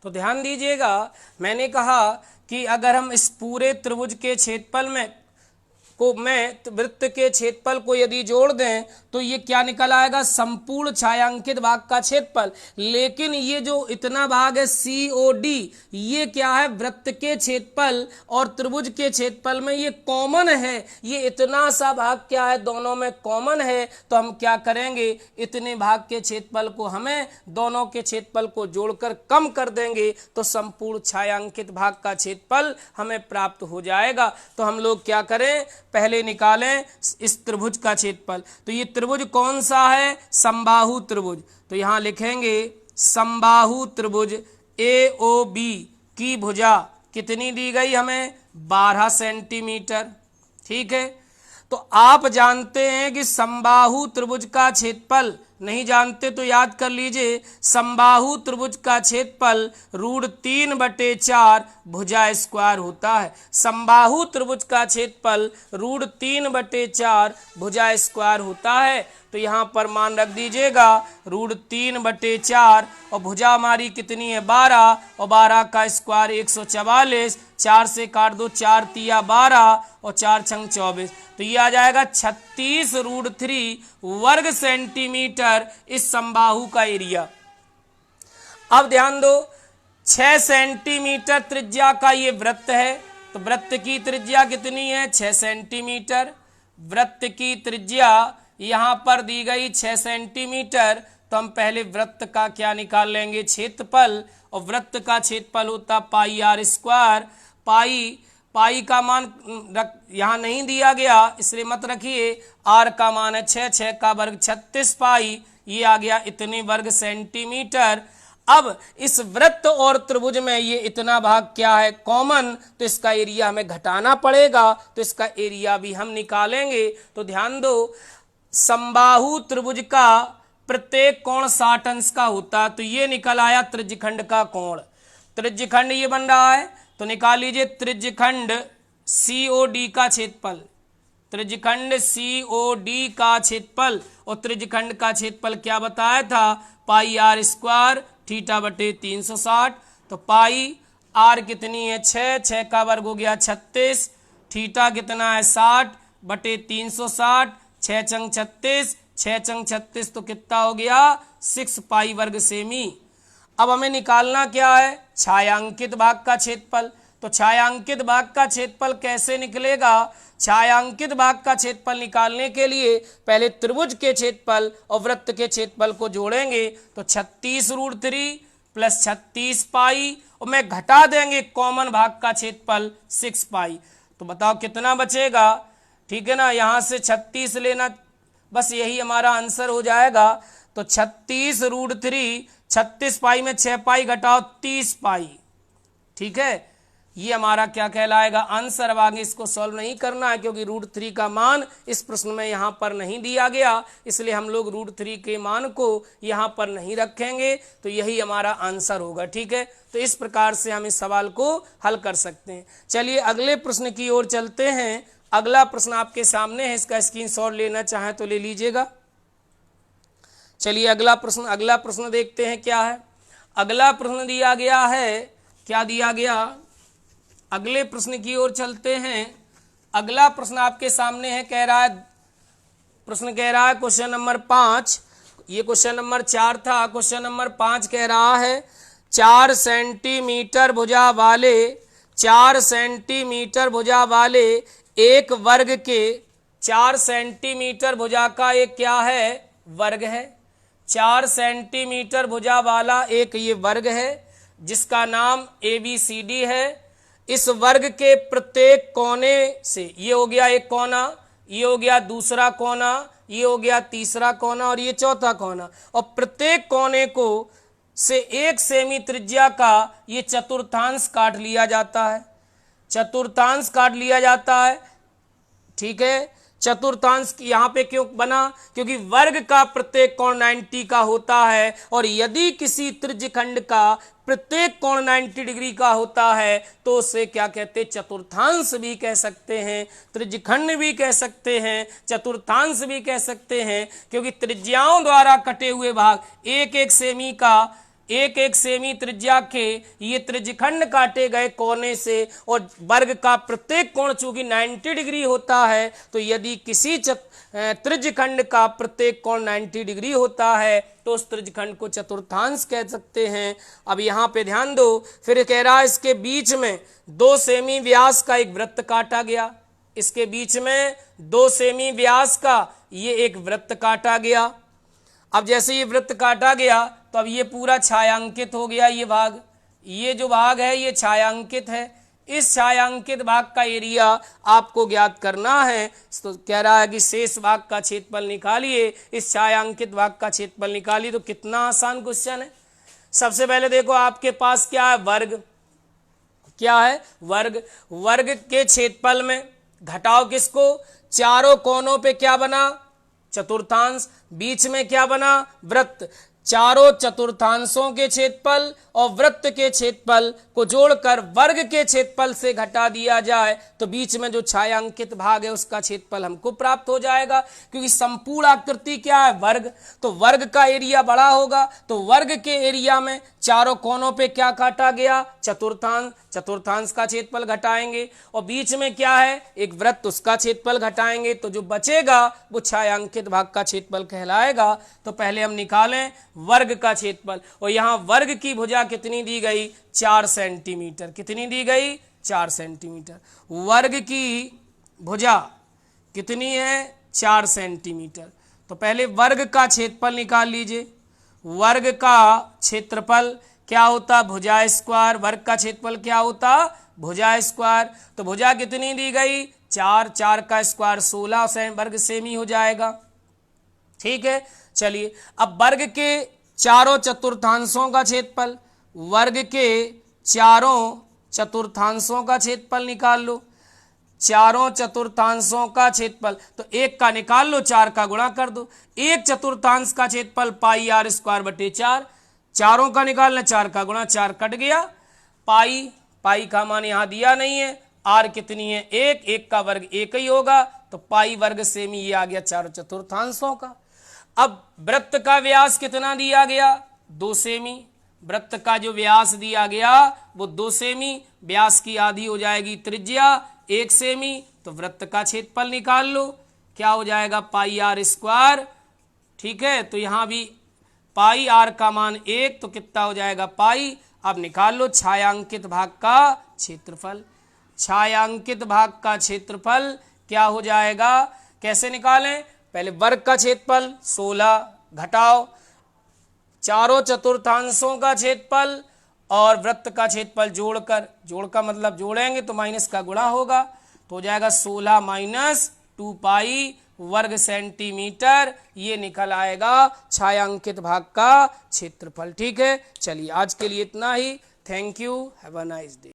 तो ध्यान दीजिएगा, मैंने कहा कि अगर हम इस पूरे त्रिभुज के क्षेत्रफल में वृत्त के क्षेत्रफल को यदि जोड़ दें तो ये क्या निकल आएगा, संपूर्ण छायांकित भाग का क्षेत्रफल। लेकिन ये जो इतना भाग है COD, ये क्या है, वृत्त के क्षेत्रफल और त्रिभुज के क्षेत्रफल में ये कॉमन है। ये इतना सा भाग क्या है, दोनों में कॉमन है। तो हम क्या करेंगे, इतने भाग के क्षेत्रफल को हमें दोनों के क्षेत्रफल को जोड़कर कम कर देंगे तो संपूर्ण छायांकित भाग का क्षेत्रफल हमें प्राप्त हो जाएगा। तो हम लोग क्या करें, पहले निकालें इस त्रिभुज का क्षेत्रफल। तो ये त्रिभुज कौन सा है, समबाहु त्रिभुज। तो यहां लिखेंगे समबाहु त्रिभुज AOB की भुजा कितनी दी गई हमें, 12 सेंटीमीटर। ठीक है, तो आप जानते हैं कि समबाहु त्रिभुज का क्षेत्रफल, नहीं जानते तो याद कर लीजिए, समबाहु त्रिभुज का क्षेत्रफल √3/4 भुजा स्क्वायर होता है। समबाहु त्रिभुज का क्षेत्रफल √3/4 भुजा स्क्वायर होता है। तो यहाँ पर मान रख दीजिएगा √3/4 और भुजा हमारी कितनी है, 12, और 12 का स्क्वायर 144, 4 से काट दो, 4 तिया 12 और 4 छंग 24। तो ये आ जाएगा 36√3 वर्ग सेंटीमीटर इस समबाहु का एरिया। अब ध्यान दो, 6 सेंटीमीटर त्रिज्या का ये वृत्त है। तो वृत्त की त्रिज्या कितनी है, 6 सेंटीमीटर। वृत्त की त्रिज्या यहां पर दी गई 6 सेंटीमीटर। तो हम पहले वृत्त का क्या निकाल लेंगे, क्षेत्रफल। और वृत्त का क्षेत्रफल होता πr²। पाई का मान यहाँ नहीं दिया गया इसलिए मत रखिए। r का मान है 6 का वर्ग 36 पाई, ये आ गया इतने वर्ग सेंटीमीटर। अब इस वृत्त और त्रिभुज में ये इतना भाग क्या है, कॉमन। तो इसका एरिया हमें घटाना पड़ेगा, तो इसका एरिया भी हम निकालेंगे। तो ध्यान दो, समबाहु त्रिभुज का प्रत्येक कोण 60 अंश का होता। तो ये निकल आया त्रिज्यखंड का कोण। त्रिज्यखंड ये बन रहा है, तो निकाल लीजिए त्रिज्यखंड COD का क्षेत्रफल। त्रिज्यखंड COD का क्षेत्रफल, और त्रिज्यखंड का क्षेत्रफल क्या बताया था, πr² θ/360। तो पाई r कितनी है, 6 का वर्ग हो गया 36, थीटा कितना है 60/360, 6 छंग 36, 6 छंग 36 तो कितना हो गया, 6 पाई वर्ग सेमी। अब हमें निकालना क्या है, छायांकित भाग का क्षेत्रफल। तो छायांकित भाग का क्षेत्रफल कैसे निकलेगा, छायांकित भाग का क्षेत्रफल निकालने के लिए पहले त्रिभुज के क्षेत्रफल और वृत्त के क्षेत्रफल को जोड़ेंगे। तो 36√3 + 36 पाई, और मैं घटा देंगे कॉमन भाग का क्षेत्रफल 6 पाई। तो बताओ कितना बचेगा, ठीक है ना। यहां से 36 लेना, बस यही हमारा आंसर हो जाएगा। तो 36√3, 36 पाई में 6 पाई घटाओ 30 पाई। ठीक है, ये हमारा क्या कहलाएगा, आंसर। अब आगे इसको सॉल्व नहीं करना है क्योंकि √3 का मान इस प्रश्न में यहाँ पर नहीं दिया गया, इसलिए हम लोग √3 के मान को यहाँ पर नहीं रखेंगे। तो यही हमारा आंसर होगा। ठीक है, तो इस प्रकार से हम इस सवाल को हल कर सकते हैं। चलिए अगले प्रश्न की ओर चलते हैं। अगला प्रश्न आपके सामने है, इसका स्क्रीनशॉट लेना चाहें तो ले लीजिएगा। चलिए अगला प्रश्न देखते हैं क्या है। अगला प्रश्न दिया गया है, क्या दिया गया, अगले प्रश्न की ओर चलते हैं। अगला प्रश्न आपके सामने है, कह रहा है, प्रश्न कह रहा है क्वेश्चन नंबर 5, ये क्वेश्चन नंबर 4 था, क्वेश्चन नंबर 5 कह रहा है 4 सेंटीमीटर भुजा वाले 4 सेंटीमीटर भुजा वाले एक वर्ग के 4 सेंटीमीटर भुजा का एक क्या है, वर्ग है। 4 सेंटीमीटर भुजा वाला एक ये वर्ग है जिसका नाम ABCD है। इस वर्ग के प्रत्येक कोने से, ये हो गया एक कोना, ये हो गया दूसरा कोना, ये हो गया तीसरा कोना और ये चौथा कोना, और प्रत्येक कोने को से 1 सेमी त्रिज्या का ये चतुर्थांश काट लिया जाता है। चतुर्थांश काट लिया जाता है। ठीक है, चतुर्थांश यहाँ पे क्यों बना, क्योंकि वर्ग का प्रत्येक कोण 90 का होता है, और यदि किसी त्रिज्यखंड का प्रत्येक कोण 90 डिग्री का होता है तो उसे क्या कहते हैं, चतुर्थांश भी कह सकते हैं, त्रिज्यखंड भी कह सकते हैं, चतुर्थांश भी कह सकते हैं। क्योंकि त्रिज्याओं द्वारा कटे हुए भाग 1-1 सेमी का एक एक सेमी त्रिज्या के ये त्रिज्यखंड काटे गए कोने से, और वर्ग का प्रत्येक कोण चूंकि 90 डिग्री होता है, तो यदि किसी त्रिज्यखंड का प्रत्येक कोण 90 डिग्री होता है तो उस त्रिज्यखंड को चतुर्थांश कह सकते हैं। अब यहाँ पे ध्यान दो, फिर कह रहा है इसके बीच में 2 सेमी व्यास का एक वृत्त काटा गया, इसके बीच में 2 सेमी व्यास का ये एक वृत्त काटा गया। अब जैसे ये वृत्त काटा गया तो अब ये पूरा छायांकित हो गया, ये भाग, ये जो भाग है ये छायांकित है। इस छायांकित भाग का एरिया आपको ज्ञात करना है, तो कह रहा है कि शेष भाग का क्षेत्रफल निकालिए, इस छायांकित भाग का क्षेत्रफल निकालिए। तो कितना आसान क्वेश्चन है। सबसे पहले देखो आपके पास क्या है, वर्ग, क्या है वर्ग। वर्ग के क्षेत्रफल में घटाओ किसको, चारों कोनों पे क्या बना, चतुर्थांश, बीच में क्या बना, वृत्त। चारों चतुर्थांशों के क्षेत्रफल और वृत्त के क्षेत्रफल को जोड़कर वर्ग के क्षेत्रफल से घटा दिया जाए तो बीच में जो छायांकित भाग है उसका क्षेत्रफल हमको प्राप्त हो जाएगा, क्योंकि संपूर्ण आकृति क्या है, वर्ग, तो वर्ग का एरिया बड़ा होगा। तो वर्ग के एरिया में चारों कोनों पे क्या काटा गया, चतुर्थांश, चतुर्थांश का क्षेत्रफल घटाएंगे, और बीच में क्या है, एक वृत्त, उसका क्षेत्रफल घटाएंगे, तो जो बचेगा वो छायांकित भाग का क्षेत्रफल कहलाएगा। तो पहले हम निकालें वर्ग का क्षेत्रफल, और यहाँ वर्ग की भुजा कितनी दी गई, 4 सेंटीमीटर। कितनी दी गई, 4 सेंटीमीटर। वर्ग की भुजा कितनी है, 4 सेंटीमीटर। तो पहले वर्ग का क्षेत्रफल निकाल लीजिए। वर्ग का क्षेत्रफल क्या होता, भुजा स्क्वायर। वर्ग का क्षेत्रफल क्या होता, भुजा स्क्वायर। तो भुजा कितनी दी गई, 4, 4 का स्क्वायर 16 वर्ग सेमी हो जाएगा। ठीक है, चलिए अब वर्ग के चारों चतुर्थांशों का क्षेत्रफल, वर्ग के चारों चतुर्थांशों का क्षेत्रफल निकाल लो। चारों चतुर्थांशों का क्षेत्रफल, तो 1 का निकाल लो, 4 का गुणा कर दो। 1 चतुर्थांश का क्षेत्रफल पाई r स्क्वायर बटे 4, चारों का निकालना, 4 का गुणा, 4 कट गया। पाई, पाई का मान यहाँ दिया नहीं है, r कितनी है, 1, 1 का वर्ग 1 ही होगा, तो पाई वर्ग सेमी ये आ गया चारों चतुर्थांशों का। अब वृत्त का व्यास कितना दिया गया, 2 सेमी। वृत्त का जो व्यास दिया गया वो 2 सेमी, व्यास की आधी हो जाएगी त्रिज्या 1 सेमी, तो वृत्त का क्षेत्रफल निकाल लो, क्या हो जाएगा, पाई r स्क्वायर। ठीक है, तो यहां भी पाई r का मान 1, तो कितना हो जाएगा, पाई। अब निकाल लो छायांकित भाग का क्षेत्रफल। छायांकित भाग का क्षेत्रफल क्या हो जाएगा, कैसे निकालें, पहले वर्ग का क्षेत्रफल 16 घटाओ चारों चतुर्थांशों का क्षेत्रफल और वृत्त का क्षेत्रफल जोड़कर, जोड़ का मतलब जोड़ेंगे तो माइनस का गुणा होगा, तो हो जाएगा 16 माइनस 2 पाई वर्ग सेंटीमीटर, ये निकल आएगा छायांकित भाग का क्षेत्रफल। ठीक है, चलिए आज के लिए इतना ही। Thank you, have a nice day.